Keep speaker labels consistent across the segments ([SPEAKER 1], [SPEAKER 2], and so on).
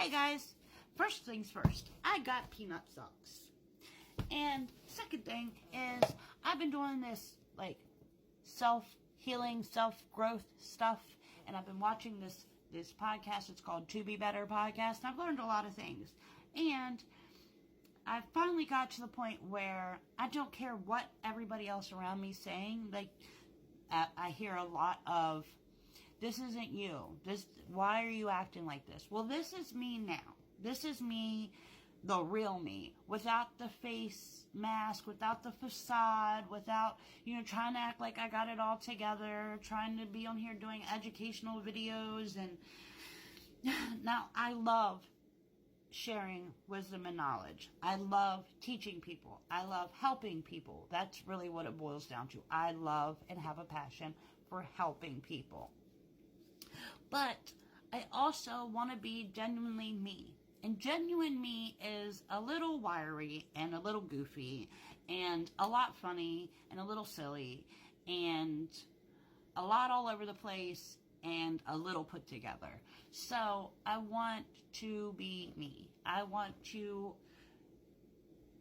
[SPEAKER 1] Hey guys, first things first, I got peanut socks. And second thing is, I've been doing this, like, self-healing, self-growth stuff, and I've been watching this podcast. It's called To Be Better podcast, and I've learned a lot of things. And I finally got to the point where I don't care what everybody else around me is saying. Like, I hear a lot of, this isn't you. Why are you acting like this? Well, this is me now. This is me, the real me, without the face mask, without the facade, without, trying to act like I got it all together, trying to be on here doing educational videos. And now I love sharing wisdom and knowledge. I love teaching people. I love helping people. That's really what it boils down to. I love and have a passion for helping people. But I also want to be genuinely me. And genuine me is a little wiry and a little goofy and a lot funny and a little silly and a lot all over the place and a little put together. So I want to be me. I want to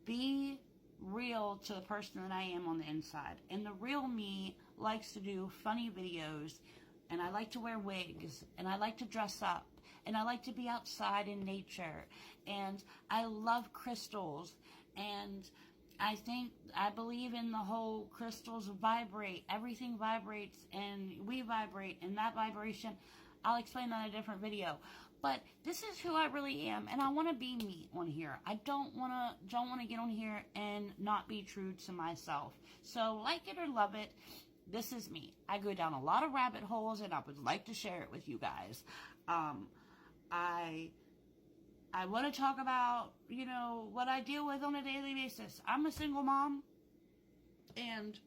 [SPEAKER 1] be real to the person that I am on the inside. And the real me likes to do funny videos, and I like to wear wigs, and I like to dress up, and I like to be outside in nature, and I love crystals, and I believe in the whole crystals vibrate. Everything vibrates, and we vibrate, and that vibration, I'll explain that in a different video. But this is who I really am, and I want to be me on here. I don't want to get on here and not be true to myself. So like it or love it, this is me. I go down a lot of rabbit holes, and I would like to share it with you guys. I want to talk about, what I deal with on a daily basis. I'm a single mom, and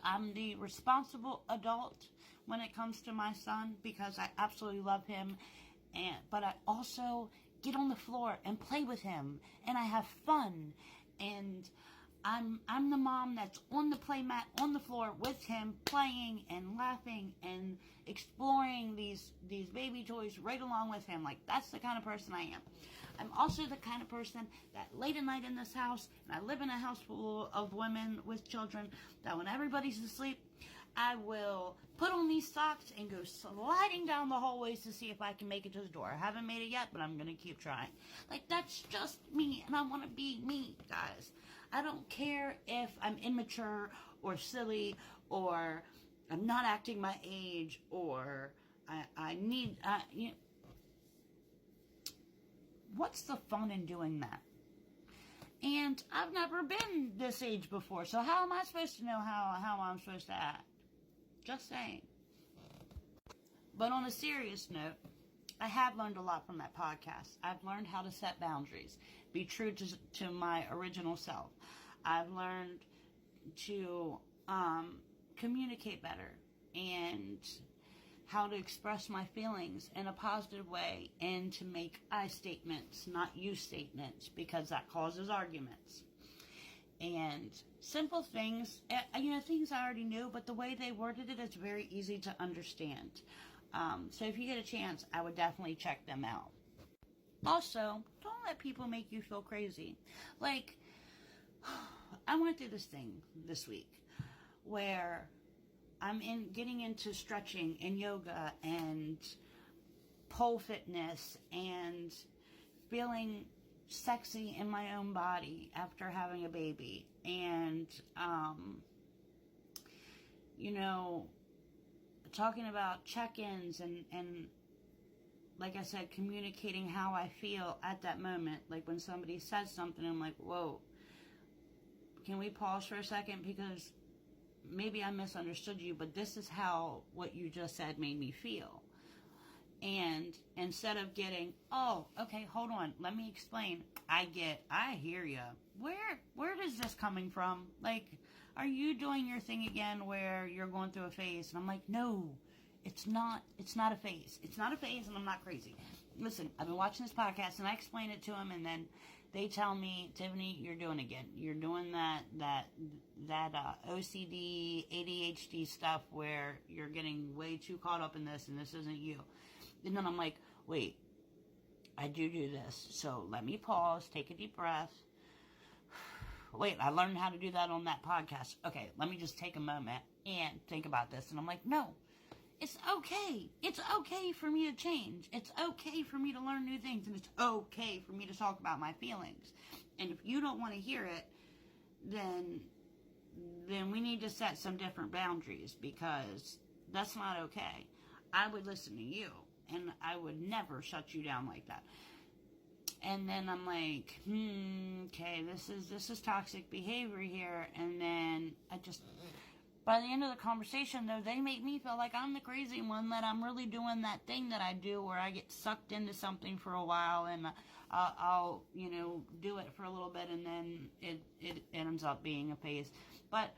[SPEAKER 1] I'm the responsible adult when it comes to my son, because I absolutely love him. But I also get on the floor and play with him, and I have fun, and I'm the mom that's on the play mat, on the floor with him, playing and laughing and exploring these baby toys right along with him. Like, that's the kind of person I am. I'm also the kind of person that late at night in this house, and I live in a house full of women with children, that when everybody's asleep, I will put on these socks and go sliding down the hallways to see if I can make it to the door. I haven't made it yet, but I'm going to keep trying. Like, that's just me, and I want to be me, guys. I don't care if I'm immature or silly or I'm not acting my age or what's the fun in doing that? And I've never been this age before, so how am I supposed to know how I'm supposed to act? Just saying. But on a serious note, I have learned a lot from that podcast. I've learned how to set boundaries, be true to my original self. I've learned to communicate better and how to express my feelings in a positive way, and to make I statements, not you statements, because that causes arguments. And simple things, things I already knew, but the way they worded it is very easy to understand. So if you get a chance, I would definitely check them out. Also, don't let people make you feel crazy. Like, I went through this thing this week where I'm getting into stretching and yoga and pole fitness and feeling sexy in my own body after having a baby, and talking about check-ins and like I said, communicating how I feel at that moment. Like, when somebody says something, I'm like, whoa, can we pause for a second, because maybe I misunderstood you, but this is how what you just said made me feel. And instead of getting, oh, okay, hold on, let me explain. I hear you. Where is this coming from? Like, are you doing your thing again where you're going through a phase? And I'm like, no, it's not a phase. It's not a phase, and I'm not crazy. Listen, I've been watching this podcast, and I explain it to them, and then they tell me, Tiffany, you're doing it again. You're doing that OCD, ADHD stuff where you're getting way too caught up in this, and this isn't you. And then I'm like, wait, I do this. So let me pause, take a deep breath. Wait, I learned how to do that on that podcast. Okay, let me just take a moment and think about this. And I'm like, no, it's okay. It's okay for me to change. It's okay for me to learn new things. And it's okay for me to talk about my feelings. And if you don't want to hear it, then we need to set some different boundaries, because that's not okay. I would listen to you, and I would never shut you down like that. And then I'm like, okay, this is toxic behavior here. And then by the end of the conversation, though, they make me feel like I'm the crazy one, that I'm really doing that thing that I do where I get sucked into something for a while, and I'll do it for a little bit, and then it ends up being a phase. But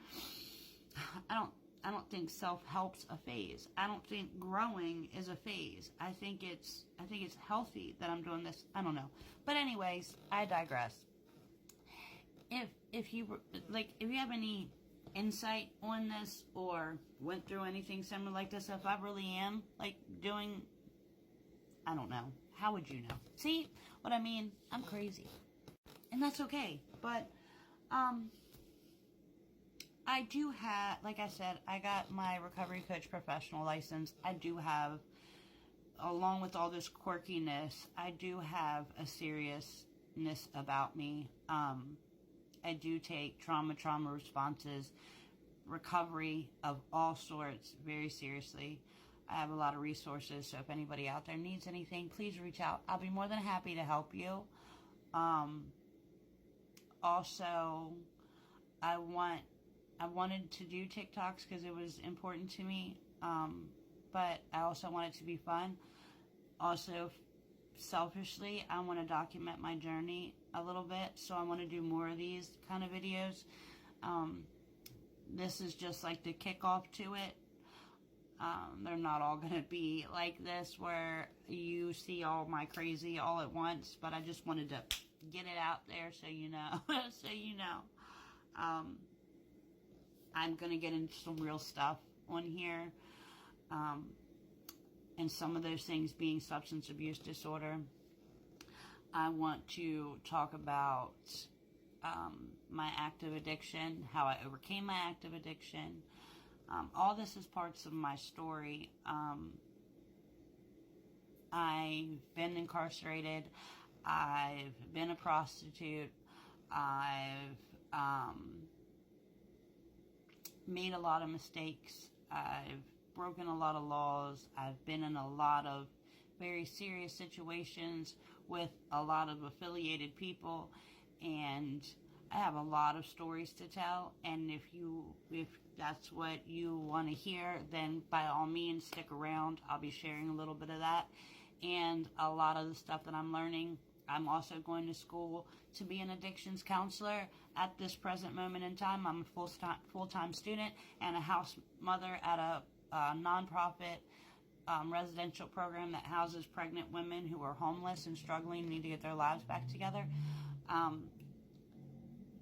[SPEAKER 1] I don't think self-help's a phase. I don't think growing is a phase. I think it's healthy that I'm doing this. I don't know. But anyways, I digress. If you have any insight on this, or went through anything similar like this, if I really am doing, I don't know, how would you know? See what I mean? I'm crazy, and that's okay. But I do have, like I said, I got my recovery coach professional license. I do have, along with all this quirkiness, I do have a seriousness about me. I do take trauma responses, recovery of all sorts very seriously. I have a lot of resources, so if anybody out there needs anything, please reach out. I'll be more than happy to help you. Also, I wanted to do TikToks because it was important to me, but I also want it to be fun. Also, selfishly, I want to document my journey a little bit, so I want to do more of these kind of videos. This is just like the kickoff to it. They're not all going to be like this where you see all my crazy all at once, but I just wanted to get it out there so you know. So you know. I'm going to get into some real stuff on here. And some of those things being substance abuse disorder. I want to talk about my active addiction, how I overcame my active addiction. All this is parts of my story. I've been incarcerated. I've been a prostitute. I've made a lot of mistakes. I've broken a lot of laws. I've been in a lot of very serious situations with a lot of affiliated people, and I have a lot of stories to tell. And if that's what you want to hear, then by all means stick around. I'll be sharing a little bit of that and a lot of the stuff that I'm learning. I'm also going to school to be an addictions counselor at this present moment in time. I'm a full-time student and a house mother at a nonprofit residential program that houses pregnant women who are homeless and struggling and need to get their lives back together.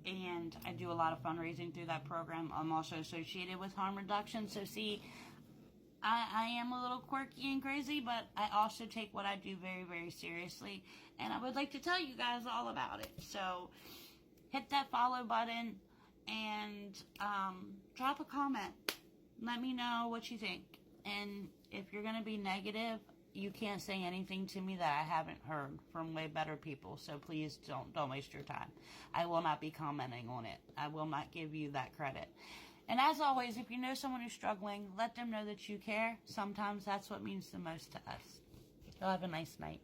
[SPEAKER 1] And I do a lot of fundraising through that program. I'm also associated with harm reduction. So see, I am a little quirky and crazy, but I also take what I do very, very seriously. And I would like to tell you guys all about it. So hit that follow button and drop a comment. Let me know what you think. And if you're going to be negative, you can't say anything to me that I haven't heard from way better people. So please don't waste your time. I will not be commenting on it. I will not give you that credit. And as always, if you know someone who's struggling, let them know that you care. Sometimes that's what means the most to us. So have a nice night.